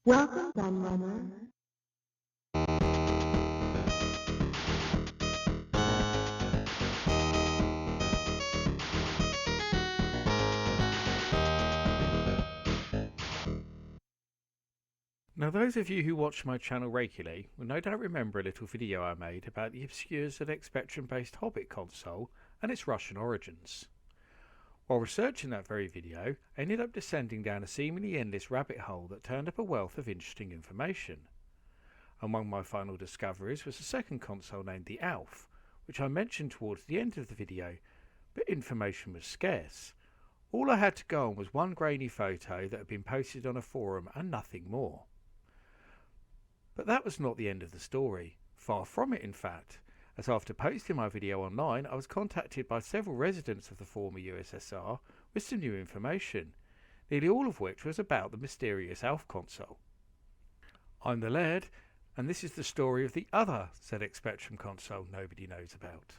Welcome, Gunrunner. Now those of you who watch my channel regularly will no doubt remember a little video I made about the obscure ZX Spectrum based Hobbit console and its Russian origins. While researching that very video, I ended up descending down a seemingly endless rabbit hole that turned up a wealth of interesting information. Among my final discoveries was a second console named the Alf, which I mentioned towards the end of the video, but information was scarce. All I had to go on was one grainy photo that had been posted on a forum and nothing more. But that was not the end of the story. Far from it, in fact, as after posting my video online, I was contacted by several residents of the former USSR with some new information, nearly all of which was about the mysterious Alf console. I'm the Laird, and this is the story of the other ZX Spectrum console nobody knows about.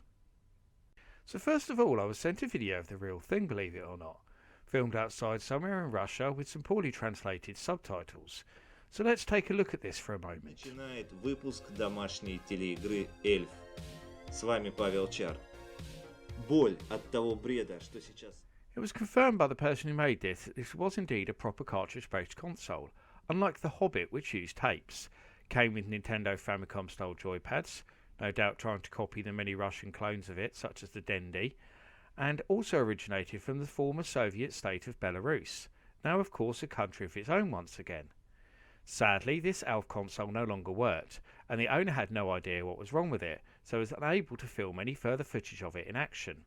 So first of all, I was sent a video of the real thing, believe it or not, filmed outside somewhere in Russia with some poorly translated subtitles. So let's take a look at this for a moment. Начинает выпуск домашней телеигры Эльф. С вами Павел Чар. Боль от того бреда, что сейчас... It was confirmed by the person who made this that this was indeed a proper cartridge-based console, unlike the Hobbit, which used tapes. Came with Nintendo Famicom-style joypads, no doubt trying to copy the many Russian clones of it, such as the Dendy, and also originated from the former Soviet state of Belarus, now of course a country of its own once again. Sadly, this Alf console no longer worked, and the owner had no idea what was wrong with it, so was unable to film any further footage of it in action.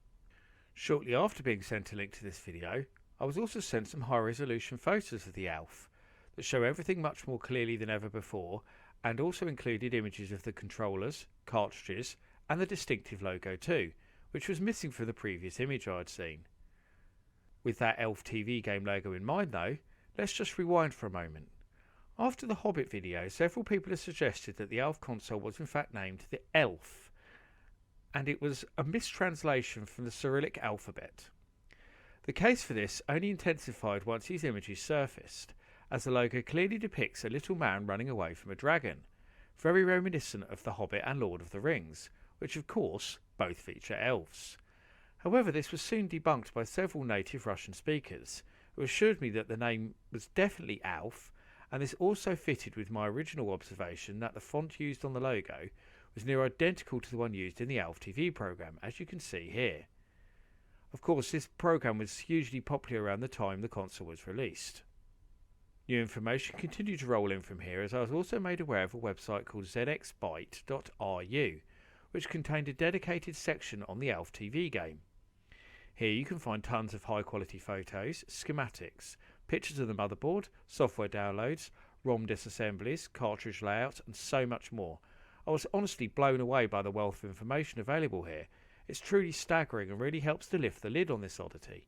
Shortly after being sent a link to this video, I was also sent some high-resolution photos of the Alf that show everything much more clearly than ever before, and also included images of the controllers, cartridges, and the distinctive logo too, which was missing from the previous image I had seen. With that Alf TV Game logo in mind though, let's just rewind for a moment. After the Hobbit video, several people have suggested that the Alf console was in fact named the Elf, and it was a mistranslation from the Cyrillic alphabet. The case for this only intensified once these images surfaced, as the logo clearly depicts a little man running away from a dragon, very reminiscent of The Hobbit and Lord of the Rings, which of course both feature elves. However, this was soon debunked by several native Russian speakers, who assured me that the name was definitely Alf, and this also fitted with my original observation that the font used on the logo was near identical to the one used in the Alf TV program, as you can see here. Of course, this program was hugely popular around the time the console was released. New information continued to roll in from here, as I was also made aware of a website called zxbyte.ru, which contained a dedicated section on the Alf TV game. Here you can find tons of high quality photos, schematics, pictures of the motherboard, software downloads, ROM disassemblies, cartridge layouts, and so much more. I was honestly blown away by the wealth of information available here. It's truly staggering and really helps to lift the lid on this oddity.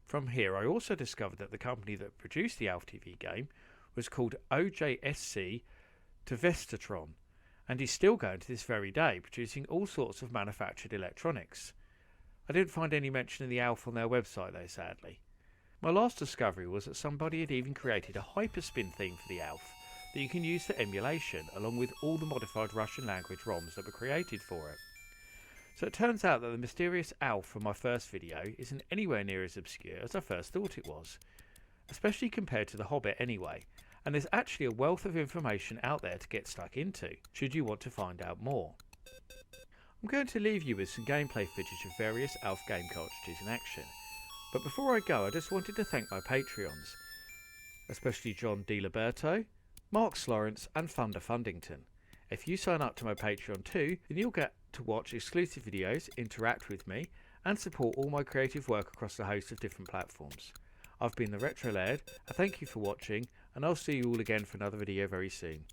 From here I also discovered that the company that produced the Alf TV game was called OJSC Tvestatron, and is still going to this very day, producing all sorts of manufactured electronics. I didn't find any mention of the Alf on their website though, sadly. My last discovery was that somebody had even created a hyperspin theme for the Alf that you can use for emulation, along with all the modified Russian language ROMs that were created for it. So it turns out that the mysterious Alf from my first video isn't anywhere near as obscure as I first thought it was, especially compared to the Hobbit anyway, and there's actually a wealth of information out there to get stuck into, should you want to find out more. I'm going to leave you with some gameplay footage of various Alf game cartridges in action, but before I go I just wanted to thank my Patreons, especially John DiLiberto, Mark Slorence and Thunder Fundington. If you sign up to my Patreon too, then you'll get to watch exclusive videos, interact with me, and support all my creative work across a host of different platforms. I've been the Retro Laird, I thank you for watching, and I'll see you all again for another video very soon.